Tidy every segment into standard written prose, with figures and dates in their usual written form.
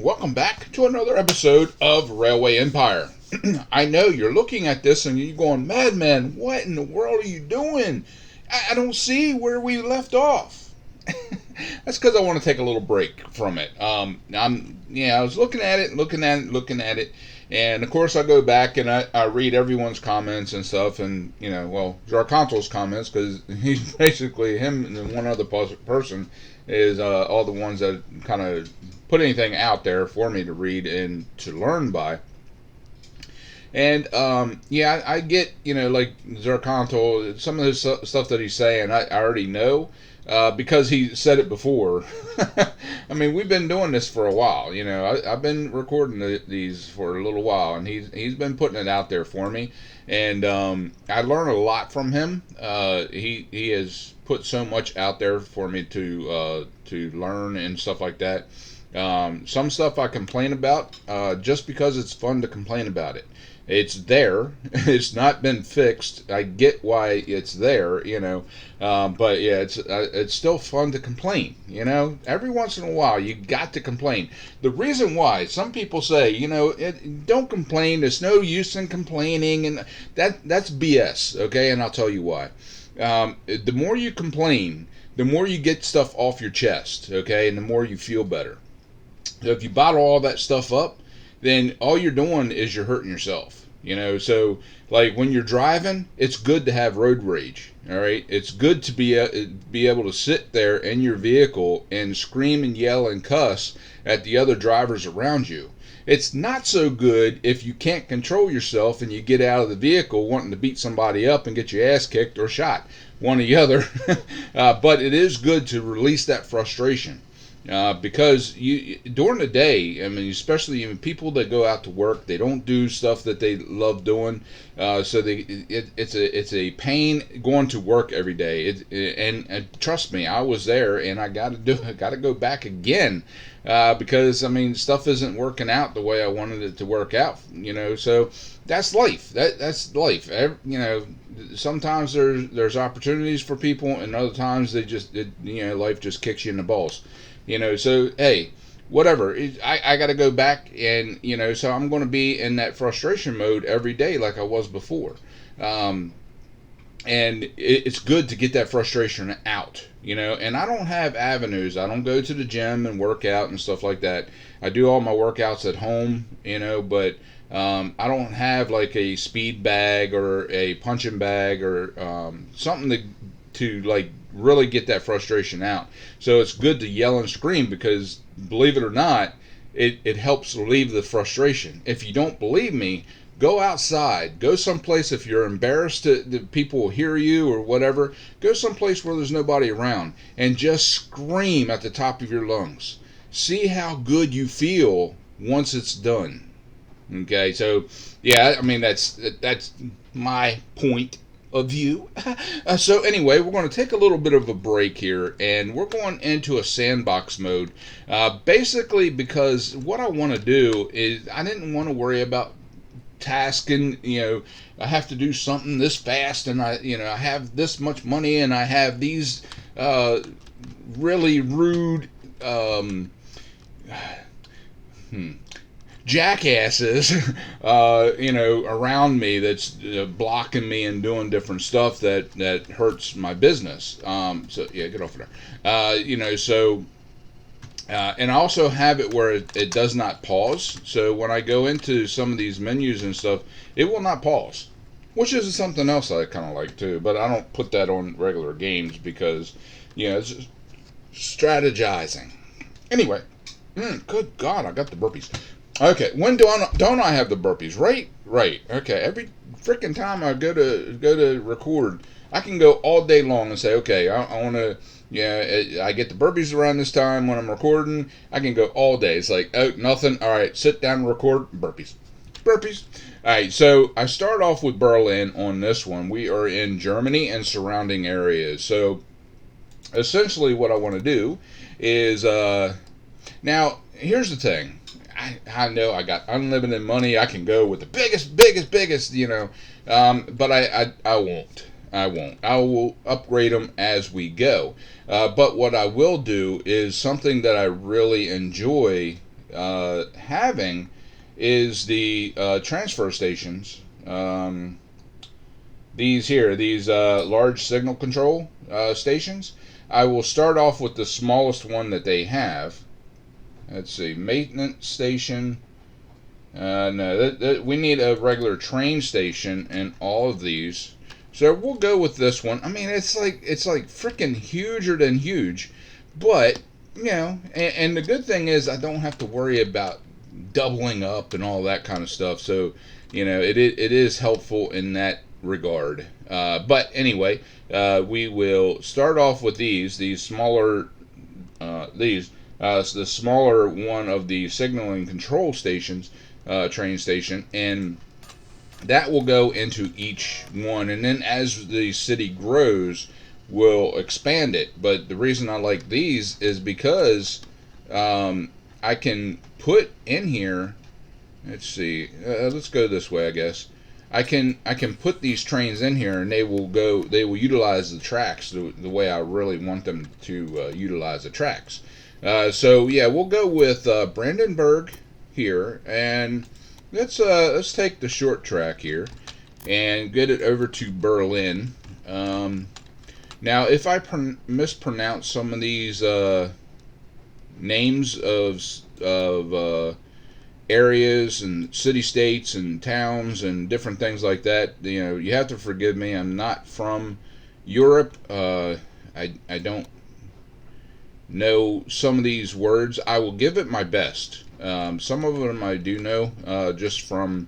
welcome back to another episode of Railway Empire. I know you're looking at this and you're going, Madman, what in the world are you doing? I don't see where we left off. That's because I want to take a little break from it. I was looking at it, and of course I go back and I read everyone's comments and stuff, and Zarkanto's comments, because he's basically him and one other person is all the ones that kind of put anything out there for me to read and to learn by. And I get, like Zarkanto, some of this stuff that he's saying, I already know because he said it before. I mean, we've been doing this for a while. I've been recording these for a little while, and he's been putting it out there for me, and I learn a lot from him. He has put so much out there for me to learn and stuff like that. Some stuff I complain about just because it's fun to complain about it. It's there. It's not been fixed. I get why it's there, but yeah, it's still fun to complain. Every once in a while you got to complain. The reason why some people say, don't complain. There's no use in complaining, and that's BS. Okay, and I'll tell you why. The more you complain, the more you get stuff off your chest. Okay, and the more you feel better. So if you bottle all that stuff up, then all you're doing is you're hurting yourself. So like when you're driving, it's good to have road rage. All right, it's good to be able to sit there in your vehicle and scream and yell and cuss at the other drivers around you. It's not so good if you can't control yourself and you get out of the vehicle wanting to beat somebody up and get your ass kicked or shot, one or the other. But it is good to release that frustration. Because during the day, I mean, especially people that go out to work, they don't do stuff that they love doing. So it's a pain going to work every day. And trust me, I was there, and I got to go back again because I mean, stuff isn't working out the way I wanted it to work out. So that's life. That's life. Sometimes there's opportunities for people, and other times life just kicks you in the balls. So hey, whatever. I got to go back, and so I'm going to be in that frustration mode every day like I was before. And it's good to get that frustration out. And I don't have avenues. I don't go to the gym and work out and stuff like that. I do all my workouts at home. But I don't have like a speed bag or a punching bag or something to like really get that frustration out. So it's good to yell and scream because, believe it or not, it helps relieve the frustration. If you don't believe me, go outside. Go someplace. If you're embarrassed that people will hear you or whatever, go someplace where there's nobody around and just scream at the top of your lungs. See how good you feel once it's done. Okay, so yeah, I mean that's my point of view. So anyway, we're going to take a little bit of a break here, and we're going into a sandbox mode. Basically, because what I want to do is I didn't want to worry about tasking. I have to do something this fast, and I have this much money, and I have these really rude. Jackasses, around me that's blocking me and doing different stuff that hurts my business. So yeah, get off of there. And I also have it where it does not pause. So when I go into some of these menus and stuff, it will not pause, which is something else I kind of like too. But I don't put that on regular games because, it's strategizing. Anyway, good God, I got the burpees. Okay, when don't I have the burpees? Right. Okay, every freaking time I go to record, I can go all day long and say, okay, I want to. Yeah, I get the burpees around this time when I'm recording. I can go all day. It's like, oh, nothing. All right, sit down and record. Burpees. All right, so I start off with Berlin on this one. We are in Germany and surrounding areas. So essentially, what I want to do is now. Here's the thing. I know I got unlimited money. I can go with the biggest, but I won't. I will upgrade them as we go. But what I will do is something that I really enjoy having is the transfer stations. These here, these large signal control stations. I will start off with the smallest one that they have. Let's see, maintenance station. No, we need a regular train station in all of these. So we'll go with this one. I mean, it's like freaking huger than huge, but and the good thing is I don't have to worry about doubling up and all that kind of stuff. So it is helpful in that regard. But anyway, we will start off with these smaller the smaller one of the signaling control stations, train station, and that will go into each one, and then as the city grows, we'll expand it. But the reason I like these is because I can put in here. Let's see. Let's go this way, I guess. I can put these trains in here, and they will utilize the tracks the way I really want them to utilize the tracks. So yeah, we'll go with Brandenburg here, and let's take the short track here and get it over to Berlin. Now, if I mispronounce some of these names of areas and city states and towns and different things like that, you have to forgive me. I'm not from Europe. I don't know some of these words. I will give it my best. Some of them I do know just from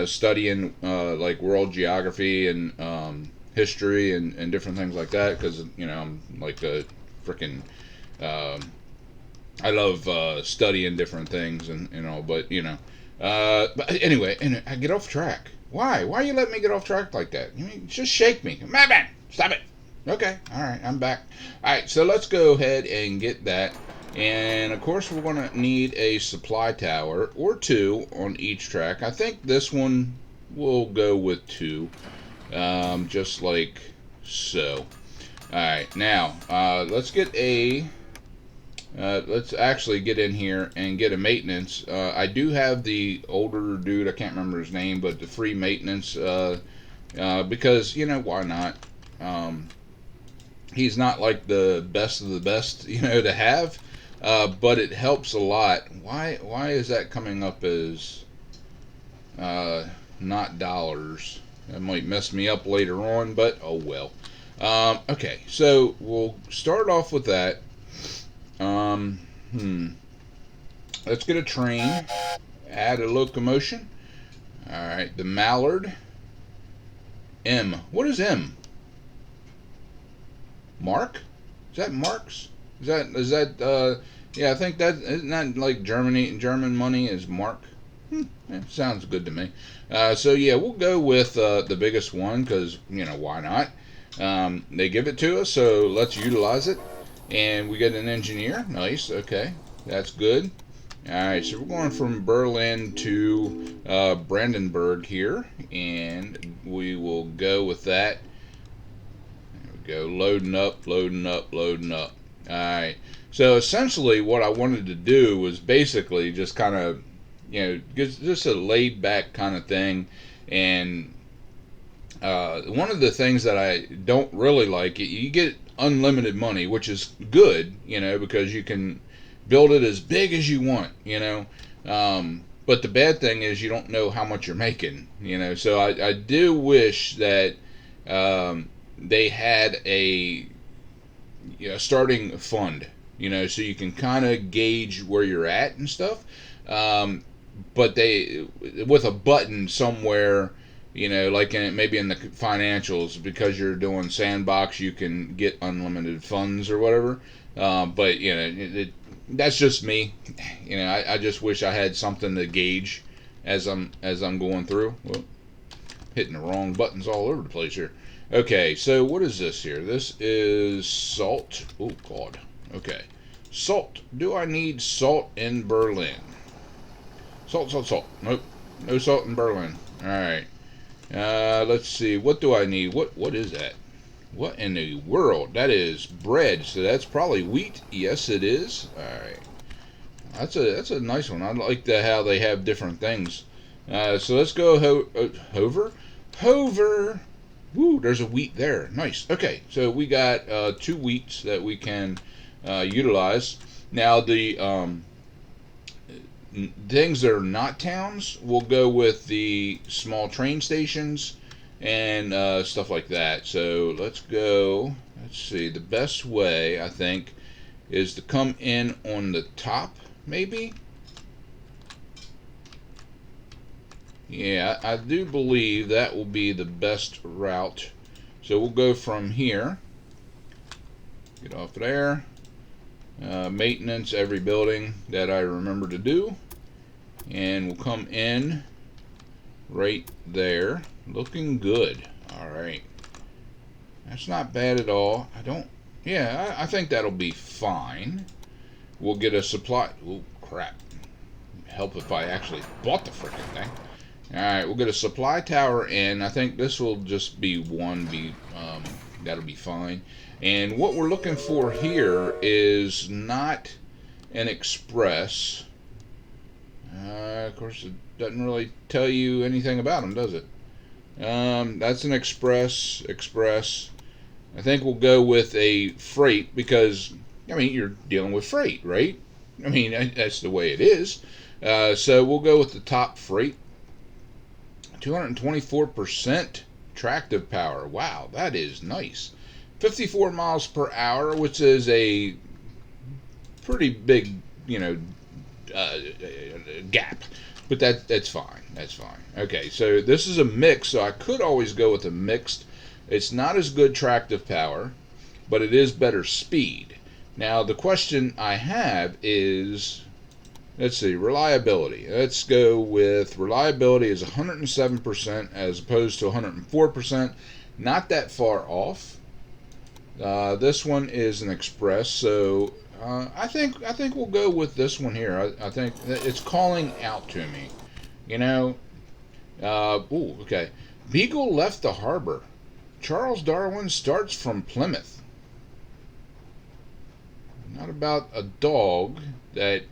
studying like world geography and history and different things like that, because I'm like a freaking I love studying different things, and but anyway, and I get off track. Why you let me get off track like that? You mean, just shake me. Man, stop it. Okay, all right, I'm back. All right, so let's go ahead and get that. And of course, we're going to need a supply tower or two on each track. I think this one will go with two, just like so. All right, now let's get a. Let's actually get in here and get a maintenance. I do have the older dude. I can't remember his name, but the free maintenance because why not? He's not like the best of the best, to have, but it helps a lot. Why is that coming up as not dollars? That might mess me up later on, but oh well. Okay, so we'll start off with that. Let's get a train. Add a locomotion. All right, the Mallard. M. What is M? Mark? Is that marks? Is that yeah, I think that isn't that like German money is mark. Sounds good to me. So yeah, we'll go with the biggest one because why not? They give it to us, so let's utilize it. And we get an engineer. Nice. Okay, that's good. All right, so we're going from Berlin to Brandenburg here, and we will go with that. Go loading up. All right. So essentially, what I wanted to do was basically just kind of, just a laid back kind of thing. And one of the things that I don't really like, you get unlimited money, which is good, because you can build it as big as you want, but the bad thing is you don't know how much you're making, So I do wish that they had a starting fund, so you can kind of gauge where you're at and stuff. But they, with a button somewhere, like maybe in the financials, because you're doing sandbox, you can get unlimited funds or whatever. But that's just me. I just wish I had something to gauge as I'm going through. Well, hitting the wrong buttons all over the place here. Okay, so what is this here? This is salt. Oh, God. Okay. Salt. Do I need salt in Berlin? Salt. Nope. No salt in Berlin. Alright. Let's see. What do I need? What is that? What in the world? That is bread. So that's probably wheat. Yes, it is. Alright. That's a nice one. I like how they have different things. So let's go Hover. Woo, there's a wheat there. Nice. Okay, so we got two wheats that we can utilize. Now the things that are not towns, we'll go with the small train stations and stuff like that. So let's go. Let's see. The best way, I think, is to come in on the top, maybe. Yeah, I do believe that will be the best route. So we'll go from here. Get off there. Maintenance every building that I remember to do. And we'll come in right there. Looking good. Alright. That's not bad at all. I think that'll be fine. We'll get a supply. Oh, crap. Help if I actually bought the freaking thing. Alright, we'll get a supply tower in. I think this will just be one. That'll be fine. And what we're looking for here is not an express. Of course, it doesn't really tell you anything about them, does it? That's an express. I think we'll go with a freight because, I mean, you're dealing with freight, right? I mean, that's the way it is. So we'll go with the top freight. 224% tractive power. Wow, that is nice. 54 miles per hour, which is a pretty big, gap. But that's fine. That's fine. Okay, so this is a mix, so I could always go with a mixed. It's not as good tractive power, but it is better speed. Now, the question I have is, let's see, reliability. Let's go with reliability is 107% as opposed to 104%. Not that far off. This one is an express, so I think we'll go with this one here. I think it's calling out to me. Okay. Beagle left the harbor. Charles Darwin starts from Plymouth. Not about a dog that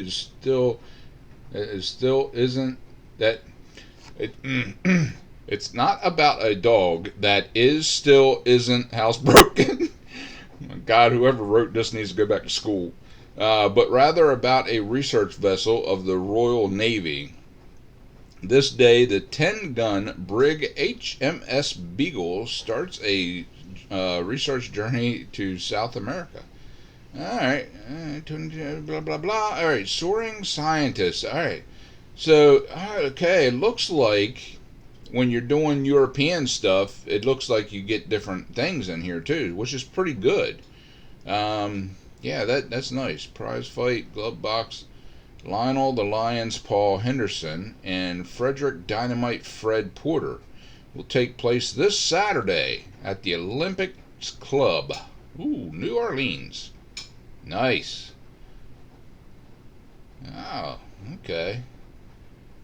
still isn't that it, it's not about a dog that still isn't housebroken. God, whoever wrote this needs to go back to school. But rather about a research vessel of the Royal Navy. This day, the 10-gun brig HMS Beagle starts a research journey to South America. Alright, blah, blah, blah. Alright, soaring scientist. Alright, so, okay, it looks like when you're doing European stuff, it looks like you get different things in here too, which is pretty good. Yeah, that's nice. Prize fight, glove box. Lionel the Lion's Paul Henderson and Frederick Dynamite Fred Porter will take place this Saturday at the Olympics Club. Ooh, New Orleans. Nice. Oh, okay.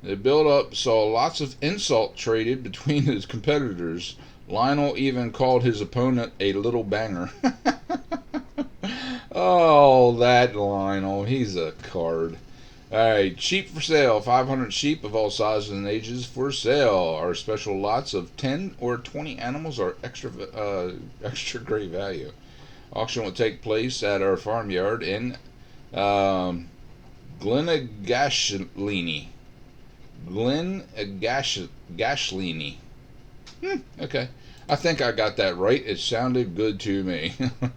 The build-up saw lots of insult traded between his competitors. Lionel even called his opponent a little banger. Oh, that Lionel. He's a card. Alright, sheep for sale. 500 sheep of all sizes and ages for sale. Our special lots of 10 or 20 animals are extra great value. Auction will take place at our farmyard in Glenagashleeny. Okay. I think I got that right. It sounded good to me.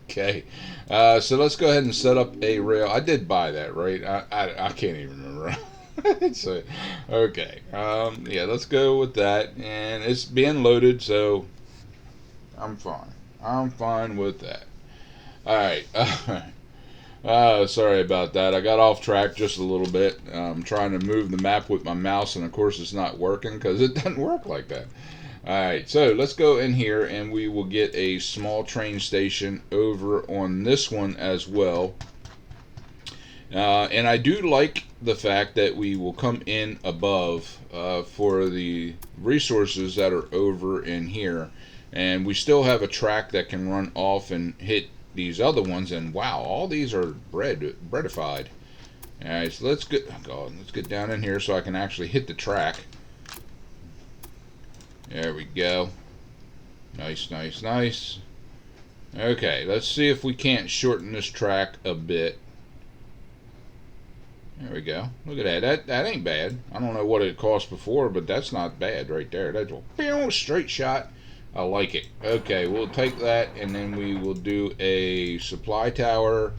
Okay. So let's go ahead and set up a rail. I did buy that, right? I can't even remember. So, okay. Yeah, let's go with that. And it's being loaded, so I'm fine. I'm fine with that. Alright. Sorry about that. I got off track just a little bit. I'm trying to move the map with my mouse, and of course it's not working because it doesn't work like that. Alright, so let's go in here and we will get a small train station over on this one as well. And I do like the fact that we will come in above for the resources that are over in here. And we still have a track that can run off and hit these other ones. And wow, all these are breadified. Alright, so let's get, oh God, let's get down in here so I can actually hit the track. There we go. Nice, nice, nice. Okay, let's see if we can't shorten this track a bit. There we go. Look at that. That ain't bad. I don't know what it cost before, but that's not bad right there. That's a straight shot. I like it. Okay, we'll take that, and then we will do a supply tower.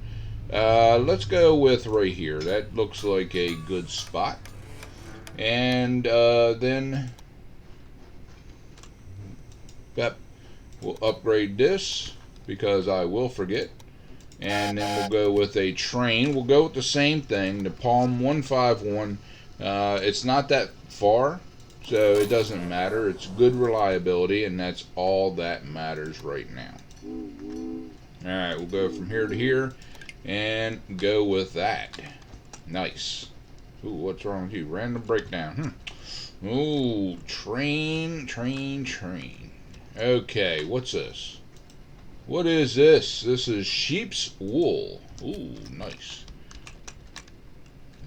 Let's go with right here. That looks like a good spot. And then yep, we'll upgrade this because I will forget. And then we'll go with a train. We'll go with the same thing, the Palm 151. It's not that far, so it doesn't matter. It's good reliability, and that's all that matters right now. Alright, we'll go from here to here and go with that. Nice. Ooh, what's wrong with you? Random breakdown. Ooh, train. Okay, what's this? What is this? This is sheep's wool. Ooh, nice.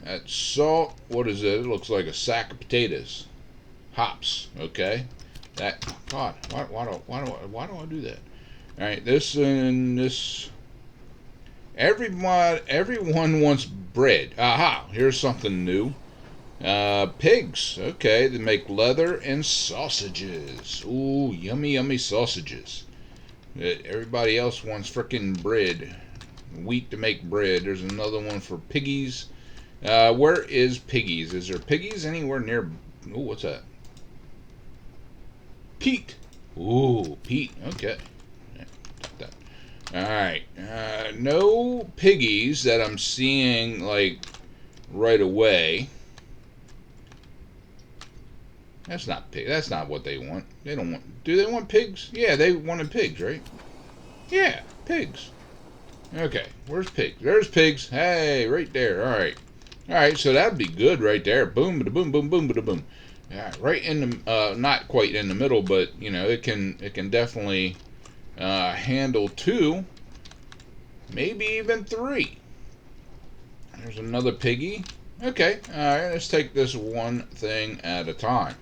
That's salt. What is it? It looks like a sack of potatoes. Hops. Okay. That. God. Why do I do that? All right. This and this. Everyone wants bread. Aha. Here's something new. Pigs. Okay. They make leather and sausages. Ooh, yummy, yummy sausages. Everybody else wants frickin' bread. Wheat to make bread. There's another one for piggies. Where is piggies? Is there piggies anywhere near? Ooh, what's that? Peat. Ooh, peat. Okay. Alright. No piggies that I'm seeing, like, right away. That's not pig. That's not what they want. They don't want. Do they want pigs? Yeah, they wanted pigs, right? Yeah, pigs. Okay, where's pigs? There's pigs. Hey, right there. All right, so that'd be good right there. Boom, ba boom, boom, boom, ba boom. Yeah, right in the not quite in the middle, but you know it can definitely handle 2, maybe even 3. There's another piggy. Okay, all right. Let's take this one thing at a time.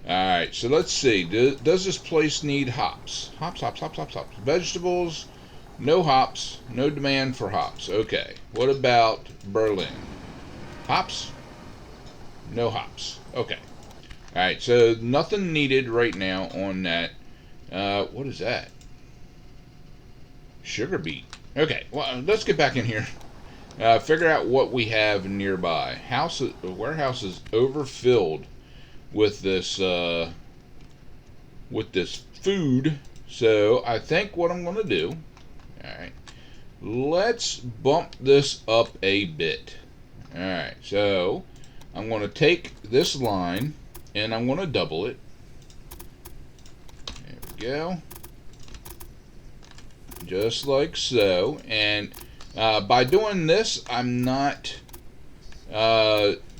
Alright, so let's see. Does this place need hops? Hops. Vegetables, no hops. No demand for hops. Okay. What about Berlin? Hops? No hops. Okay. Alright, so nothing needed right now on that. What is that? Sugar beet. Okay, well, let's get back in here. Figure out what we have nearby. Warehouse is overfilled with this food. So I think what I'm going to do, all right, let's bump this up a bit. All right, so I'm going to take this line and I'm going to double it. There we go, just like so. And by doing this, I'm not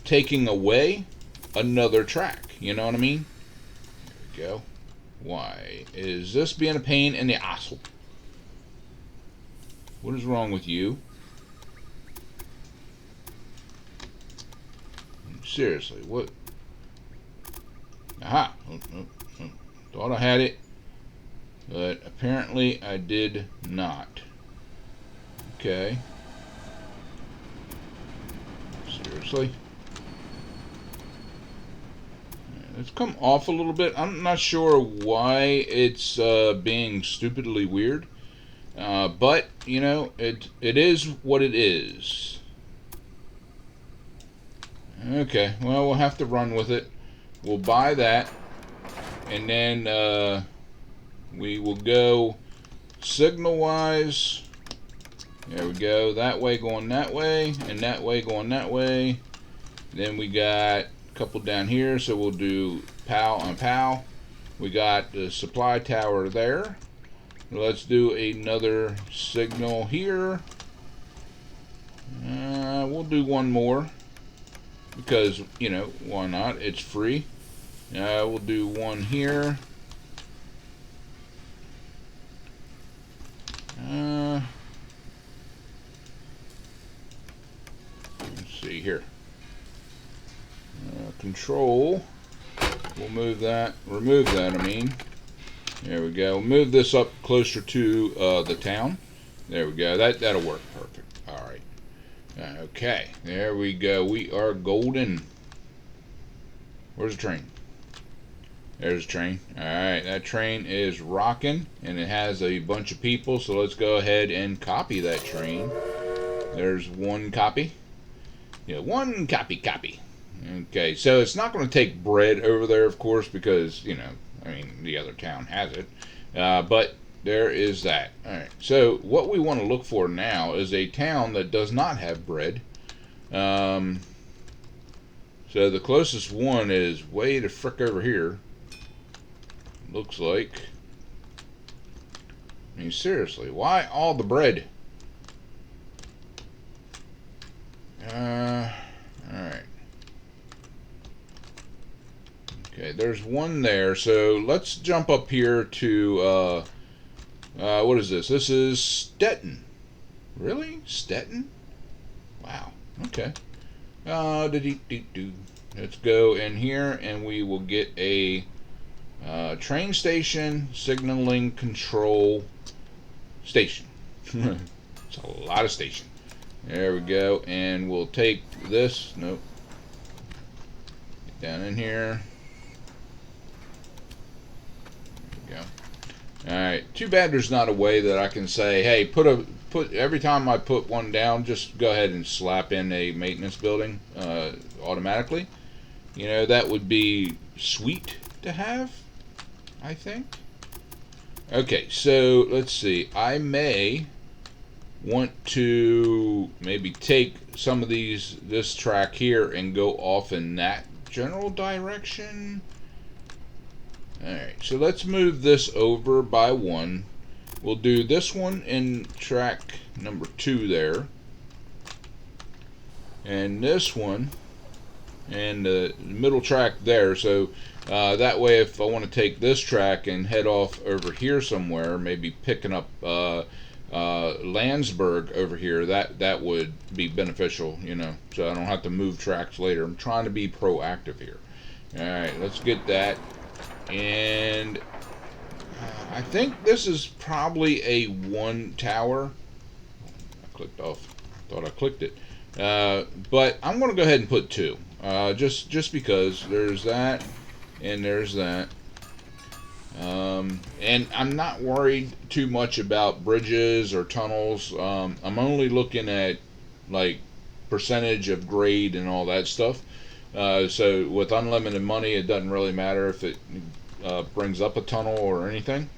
taking away another track. You know what I mean? There we go. Why is this being a pain in the asshole? What is wrong with you? Seriously, what? Aha! Oh. Thought I had it, but apparently I did not. Okay. Seriously? It's come off a little bit. I'm not sure why it's being stupidly weird. But, you know, it is what it is. Okay, well, we'll have to run with it. We'll buy that. And then we will go signal-wise. There we go. That way going that way. And that way going that way. Then we got couple down here, so we'll do POW and POW. We got the supply tower there. Let's do another signal here. We'll do one more because, you know, why not? It's free. We'll do one here. Let's see see here. Control. We'll move that. Remove that, I mean. There we go. Move this up closer to the town. There we go. That'll work perfect. All right. Okay. There we go. We are golden. Where's the train? There's the train. All right. That train is rocking, and it has a bunch of people. So let's go ahead and copy that train. There's one copy. Yeah, one copy. Okay. So it's not going to take bread over there, of course, because, you know, I mean, the other town has it. But there is that. All right. So what we want to look for now is a town that does not have bread. So the closest one is way the frick over here. Looks like. I mean, seriously, why all the bread? All right. Okay, there's one there. So let's jump up here to, what is this? This is Stettin. Really? Stettin? Wow. Okay. Let's go in here and we will get a train station, signaling control station. It's a lot of station. There we go. And we'll take this. Nope. Get down in here. Alright, too bad there's not a way that I can say, hey, put every time I put one down, just go ahead and slap in a maintenance building automatically. You know, that would be sweet to have, I think. Okay, so let's see. I may want to maybe take some of this track here and go off in that general direction. Alright, so let's move this over by one. We'll do this one in track number 2 there. And this one and the middle track there. So that way if I want to take this track and head off over here somewhere, maybe picking up Landsberg over here, that would be beneficial, you know, so I don't have to move tracks later. I'm trying to be proactive here. Alright, let's get that. And I think this is probably a 1 tower. I clicked off. Thought I clicked it. But I'm going to go ahead and put 2. Just because there's that and there's that. And I'm not worried too much about bridges or tunnels. I'm only looking at like percentage of grade and all that stuff. So with unlimited money, it doesn't really matter if it brings up a tunnel or anything.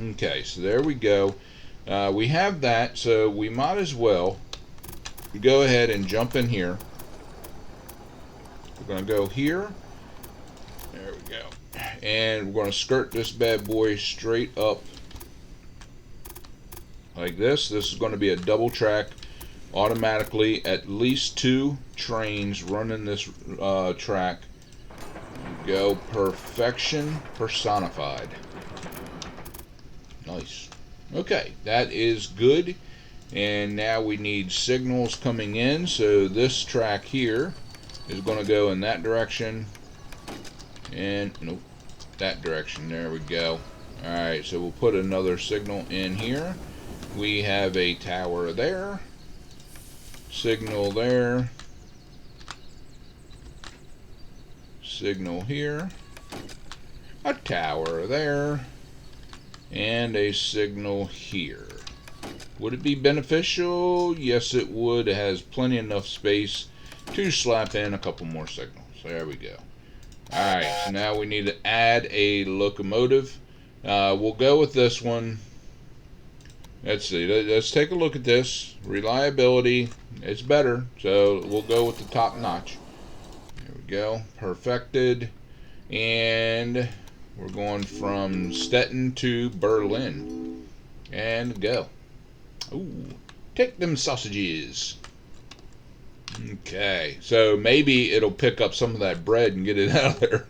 Okay, so there we go. We have that, so we might as well go ahead and jump in here. We're going to go here. There we go. And we're going to skirt this bad boy straight up like this. This is going to be a double track. Automatically, at least 2 trains running this track. Go, perfection personified. Nice. Okay, that is good. And now we need signals coming in. So this track here is going to go in that direction. And nope, that direction. There we go. Alright, so we'll put another signal in here. We have a tower there. Signal there. Signal here. A tower there. And a signal here. Would it be beneficial? Yes, it would. It has plenty enough space to slap in a couple more signals. There we go. Alright, so now we need to add a locomotive. We'll go with this one. Let's see. Let's take a look at this. Reliability. It's better. So we'll go with the top notch. There we go. Perfected. And we're going from Stettin to Berlin. And go. Ooh. Take them sausages. Okay. So maybe it'll pick up some of that bread and get it out of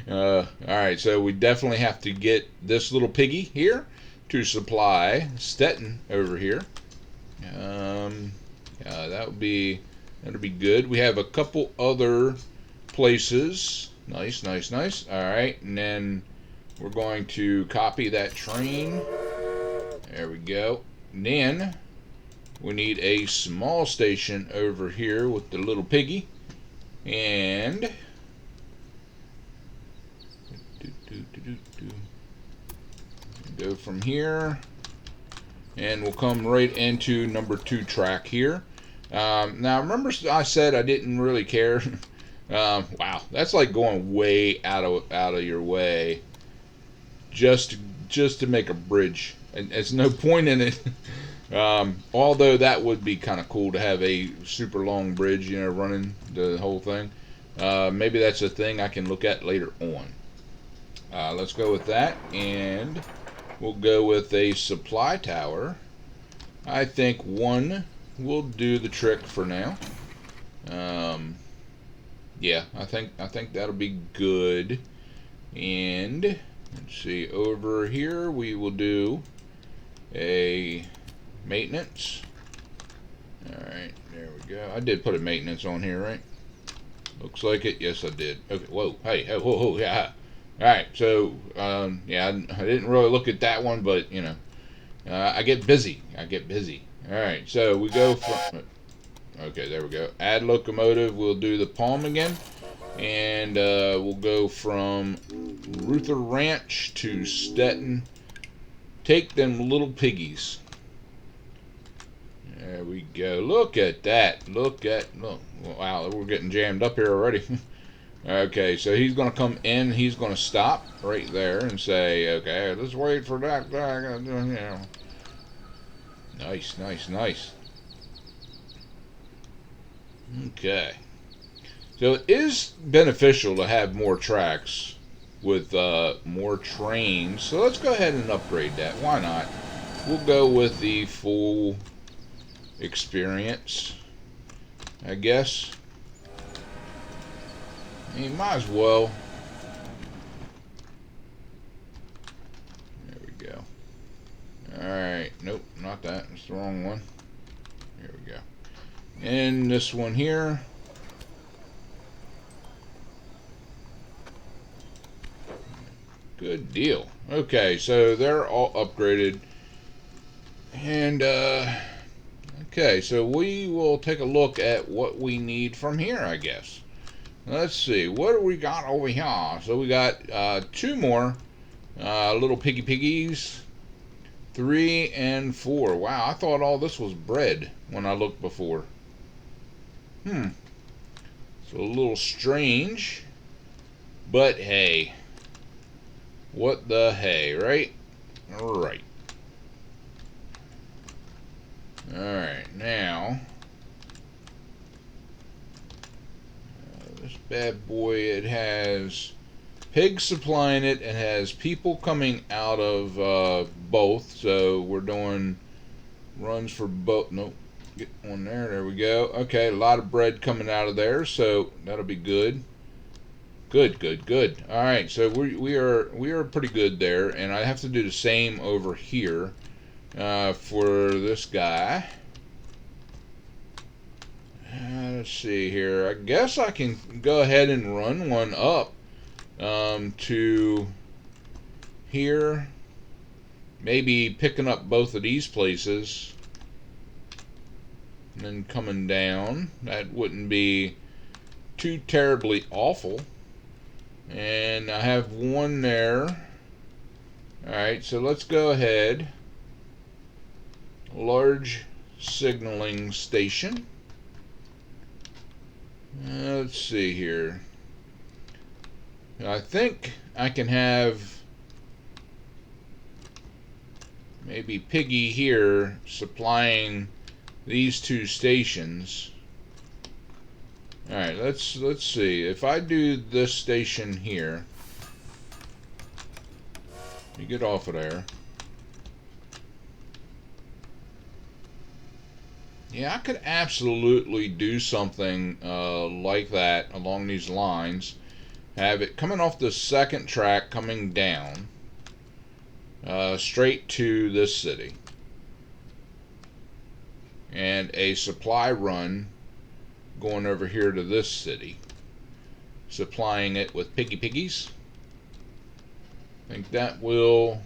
there. Alright. So we definitely have to get this little piggy here to supply Stettin over here. That would be That'll be good. We have a couple other places. Nice, nice, nice. All right, and then we're going to copy that train. There we go. And then we need a small station over here with the little piggy. And go from here. And we'll come right into number 2 track here. Now, remember I said I didn't really care? Wow, that's like going way out of your way just to make a bridge. And there's no point in it. Although that would be kind of cool to have a super long bridge, you know, running the whole thing. Maybe that's a thing I can look at later on. Let's go with that, and we'll go with a supply tower. I think 1 will do the trick for now. Yeah, I think that'll be good. And let's see, over here we will do a maintenance. Alright, there we go. I did put a maintenance on here, right? Looks like it. Yes, I did. Okay, whoa, hey, whoa, whoa, yeah. Alright, so, yeah, I didn't really look at that one, but, you know, I get busy. Alright, so we go from, okay, there we go. Add locomotive, we'll do the palm again. And we'll go from Ruther Ranch to Stettin. Take them little piggies. There we go. Look at that. Look. Wow, we're getting jammed up here already. Okay, so he's going to come in. He's going to stop right there and say, okay, let's wait for that. Nice, nice, nice. Okay. So it is beneficial to have more tracks with more trains. So let's go ahead and upgrade that. Why not? We'll go with the full experience, I guess. You might as well. There we go. Alright, nope, not that. It's the wrong one. Here we go. And this one here. Good deal. Okay, so they're all upgraded. And, okay, so we will take a look at what we need from here, I guess. Let's see, what do we got over here? So we got 2 more little piggies. 3 and 4. Wow, I thought all this was bread when I looked before. So a little strange. But hey. What the hey, right? Alright. Alright, now this bad boy, it has pigs supplying it and has people coming out of both. So we're doing runs for both. Nope, get one there. There we go. Okay, a lot of bread coming out of there, so that'll be good. Good. All right, so we are pretty good there, and I have to do the same over here for this guy. Let's see here. I guess I can go ahead and run one up to here. Maybe picking up both of these places and then coming down. That wouldn't be too terribly awful. And I have one there. Alright, so let's go ahead. Large signaling station. Let's see here. I think I can have maybe Piggy here supplying these 2 stations. Alright, let's see. If I do this station here, you get off of there. Yeah, I could absolutely do something like that along these lines. Have it coming off the 2nd track, coming down straight to this city. And a supply run going over here to this city, supplying it with piggies. I think that will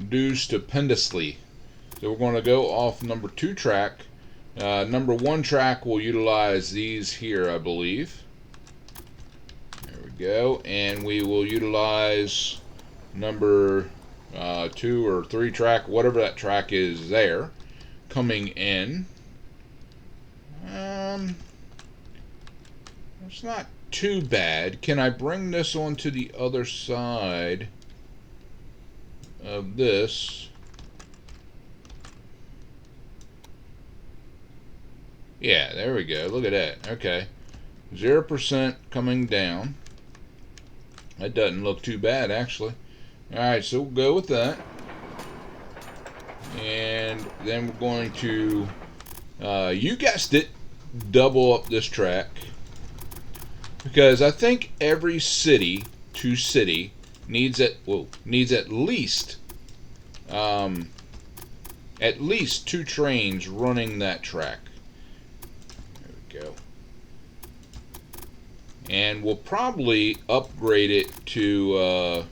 do stupendously. So we're going to go off number 2 track. Number 1 track will utilize these here, I believe. There we go. And we will utilize number 2 or 3 track, whatever that track is there, coming in. It's not too bad. Can I bring this onto the other side of this? Yeah, there we go. Look at that. Okay. 0% coming down. That doesn't look too bad, actually. Alright, so we'll go with that. And then we're going to, you guessed it, double up this track. Because I think every city to city needs at least 2 trains running that track. There we go. And we'll probably upgrade it to a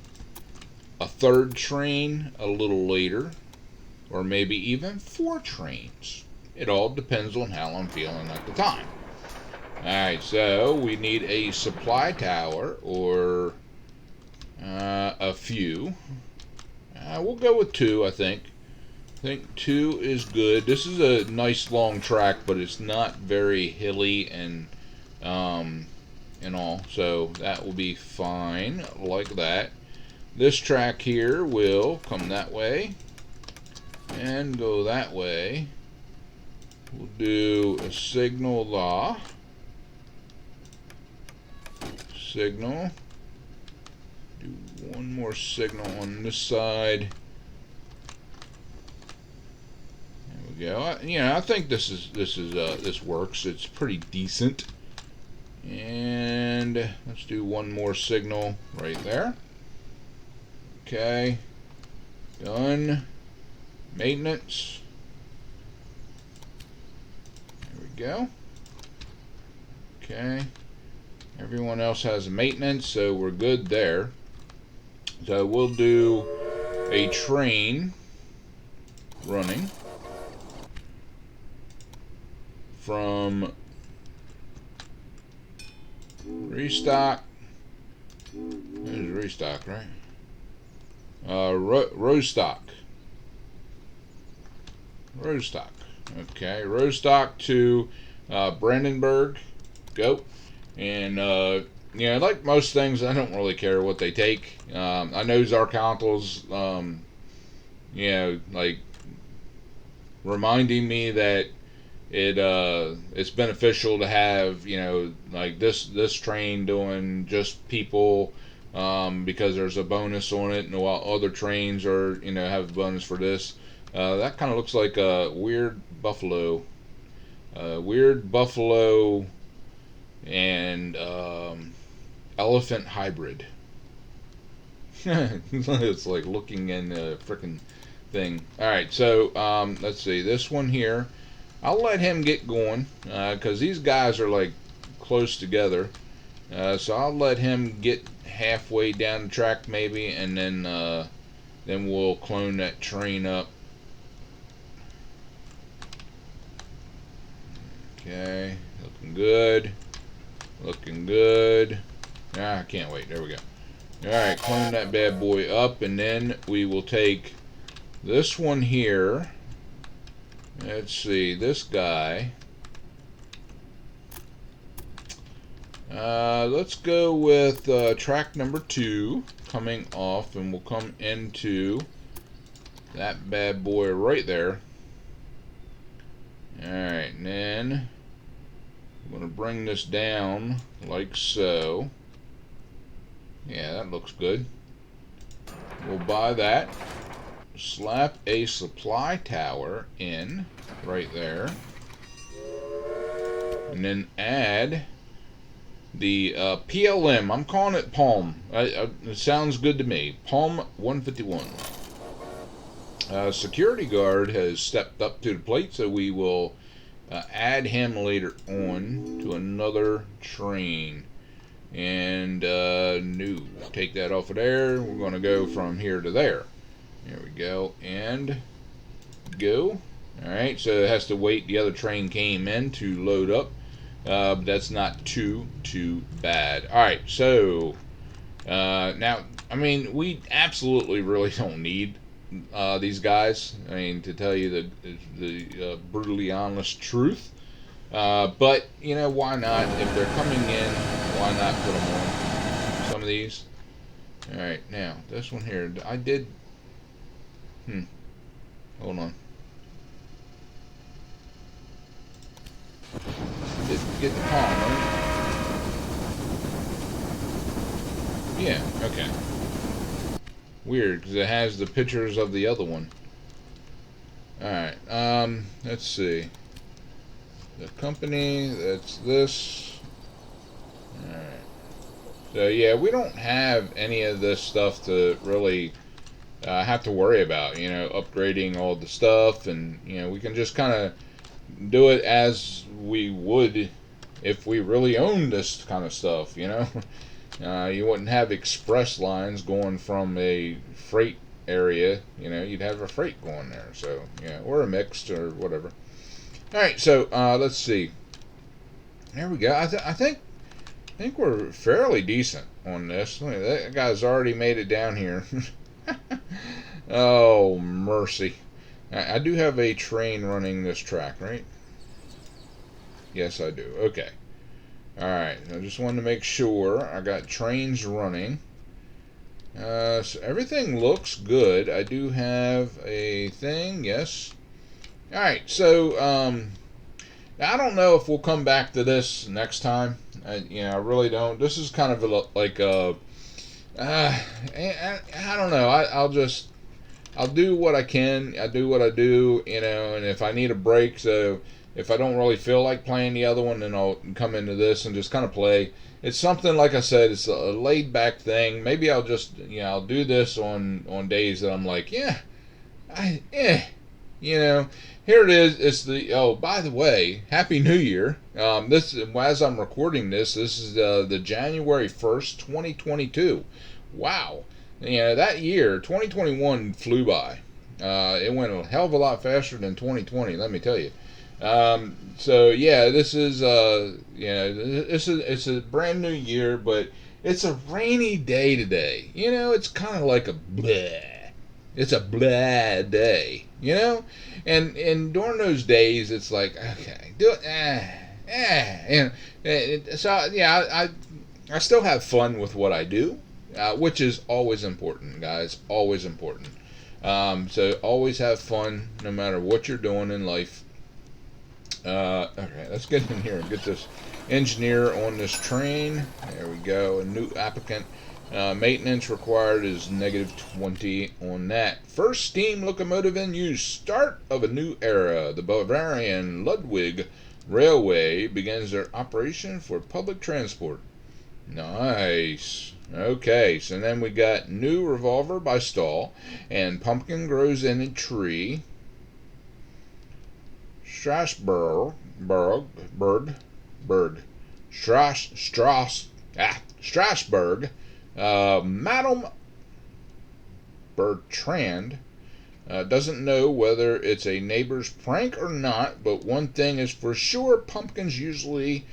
3rd train a little later, or maybe even 4 trains. It all depends on how I'm feeling at the time. Alright, so we need a supply tower, or a few. We'll go with 2, I think. I think 2 is good. This is a nice long track, but it's not very hilly and all, so that will be fine like that. This track here will come that way and go that way. We'll do a signal law. Signal. Do one more signal on this side. There we go. I think this works. It's pretty decent. And let's do one more signal right there. Okay. Done. Maintenance. There we go. Okay. Everyone else has maintenance, so we're good there. So we'll do a train running from restock. There's restock, right? Rostock. Okay, Rostock to Brandenburg. Go. And like most things, I don't really care what they take. I know Zarkontal's, like reminding me that it's beneficial to have, like this train doing just people, because there's a bonus on it, and while other trains are, have a bonus for this. That kind of looks like a weird buffalo. And elephant hybrid. It's like looking in a freaking thing. Alright, so let's see. This one here, I'll let him get going, because these guys are like close together. So I'll let him get halfway down the track maybe, and then we'll clone that train up. Okay, looking good. Looking good. I can't wait. There we go. Alright, clone that bad boy up, and then we will take this one here. Let's see, this guy. Let's go with track number 2 coming off, and we'll come into that bad boy right there. Alright, and then I'm going to bring this down like so. Yeah, that looks good. We'll buy that. Slap a supply tower in right there. And then add the PLM. I'm calling it Palm. It sounds good to me. Palm 151. Security guard has stepped up to the plate, so we will Add him later on to another train. And new. Take that off of there. We're going to go from here to there. There we go. And go. Alright, so it has to wait. The other train came in to load up. But that's not too bad. Alright, so now, I mean, we absolutely really don't need these guys. I mean, to tell you the brutally honest truth. But, you know, why not? If they're coming in, why not put them on some of these? Alright, now, this one here, I did... Hold on. Did get the palm, right? Yeah, okay. Weird, because it has the pictures of the other one. Alright, let's see. The company, that's this. Alright. So, yeah, we don't have any of this stuff to really have to worry about, you know, upgrading all the stuff, and, you know, we can just kind of do it as we would if we really owned this kind of stuff, you know. You wouldn't have express lines going from a freight area, you know, you'd have a freight going there, so, yeah, or a mixed or whatever. Alright, so, let's see. There we go. I think we're fairly decent on this. Look, that guy's already made it down here. Oh, mercy. I do have a train running this track, right? Yes, I do. Okay. Alright, I just wanted to make sure I got trains running. So everything looks good. I do have a thing, yes. Alright, so, I don't know if we'll come back to this next time. I really don't. This is kind of like a... I don't know. I'll do what I can. I do what I do, you know, and if I need a break, so if I don't really feel like playing the other one, then I'll come into this and just kind of play. It's something, like I said, it's a laid back thing. Maybe I'll just, I'll do this on days that I'm like, you know. Here it is. It's oh, by the way, Happy New Year. This, as I'm recording this is the January 1st, 2022. Wow. That year, 2021 flew by. It went a hell of a lot faster than 2020, let me tell you. So yeah, this is it's a brand new year, but it's a rainy day today. It's kind of like a bleh. It's a blah day, and during those days, it's like, okay, do it, so yeah, I still have fun with what I do, which is always important, guys, always important. So always have fun, no matter what you're doing in life. Okay, let's get in here and get this engineer on this train. There we go, a new applicant. Maintenance required is -20 on that. First steam locomotive in use. Start of a new era. The Bavarian Ludwig Railway begins their operation for public transport. Nice. Okay, so then we got new revolver by Stahl, and pumpkin grows in a tree. Strasbourg, Strasbourg. Madame Bertrand doesn't know whether it's a neighbor's prank or not, but one thing is for sure, pumpkins usually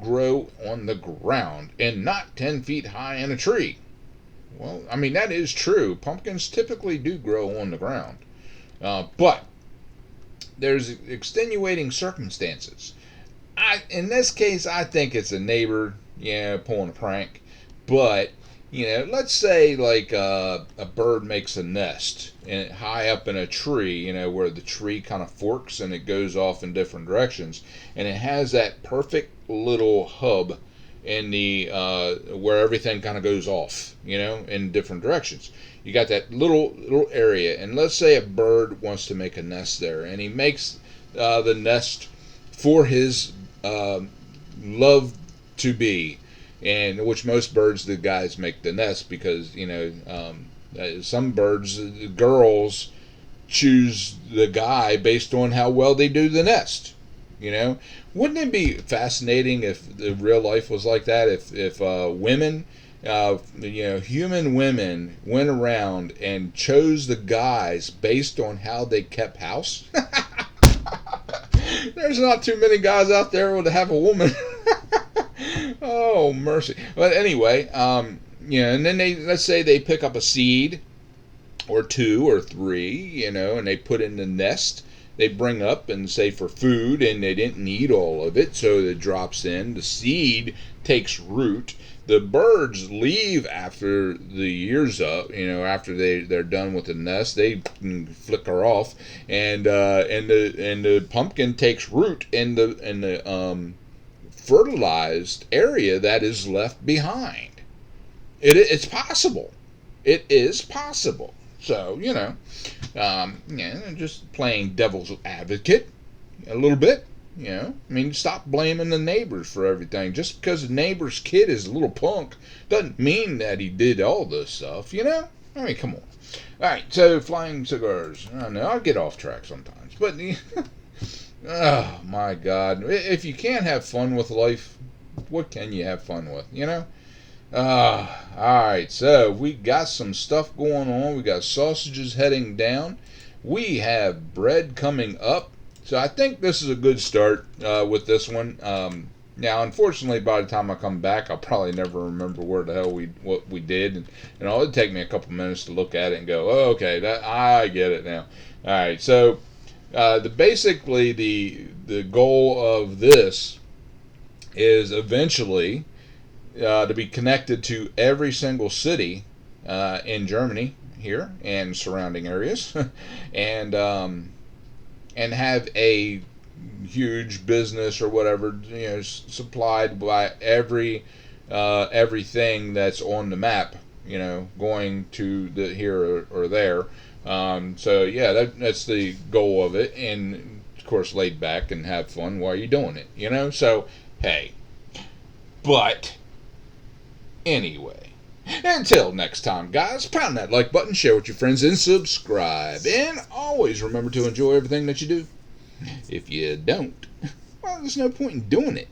grow on the ground and not 10 feet high in a tree. Well, I mean, that is true. Pumpkins typically do grow on the ground. But there's extenuating circumstances. In this case, I think it's a neighbor, pulling a prank. But let's say like a bird makes a nest and high up in a tree, where the tree kind of forks and it goes off in different directions, and it has that perfect little hub in the where everything kind of goes off, in different directions. You got that little area, and let's say a bird wants to make a nest there, and he makes the nest for his love to be. And which most birds, the guys make the nest because some birds, the girls choose the guy based on how well they do the nest. You know, wouldn't it be fascinating if the real life was like that? If women, human women, went around and chose the guys based on how they kept house. There's not too many guys out there who would have a woman. Oh mercy! But anyway, and then let's say they pick up a seed or two or three, and they put in the nest. They bring up and say for food, and they didn't need all of it, so it drops in. The seed takes root. The birds leave after the year's up. After they're done with the nest, they flicker off, and the pumpkin takes root in the fertilized area that is left behind. It's possible. It is possible. So, just playing devil's advocate a little bit. Stop blaming the neighbors for everything. Just because the neighbor's kid is a little punk doesn't mean that he did all this stuff, come on. All right, so flying cigars. I know, I get off track sometimes. But, oh, my God. If you can't have fun with life, what can you have fun with, Alright, so we got some stuff going on. We got sausages heading down. We have bread coming up. So I think this is a good start with this one. Now, unfortunately, by the time I come back, I'll probably never remember where the hell what we did. And it'll take me a couple minutes to look at it and go, oh, okay, I get it now. Alright, so basically the goal of this is eventually to be connected to every single city in Germany here and surrounding areas, and have a huge business or whatever, supplied by everything that's on the map, going to the here or there. So yeah, that's the goal of it, and of course laid back and have fun while you're doing it, So hey, but anyway, until next time, guys, pound that like button, share with your friends, and subscribe. And always remember to enjoy everything that you do. If you don't, well, there's no point in doing it.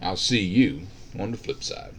I'll see you on the flip side.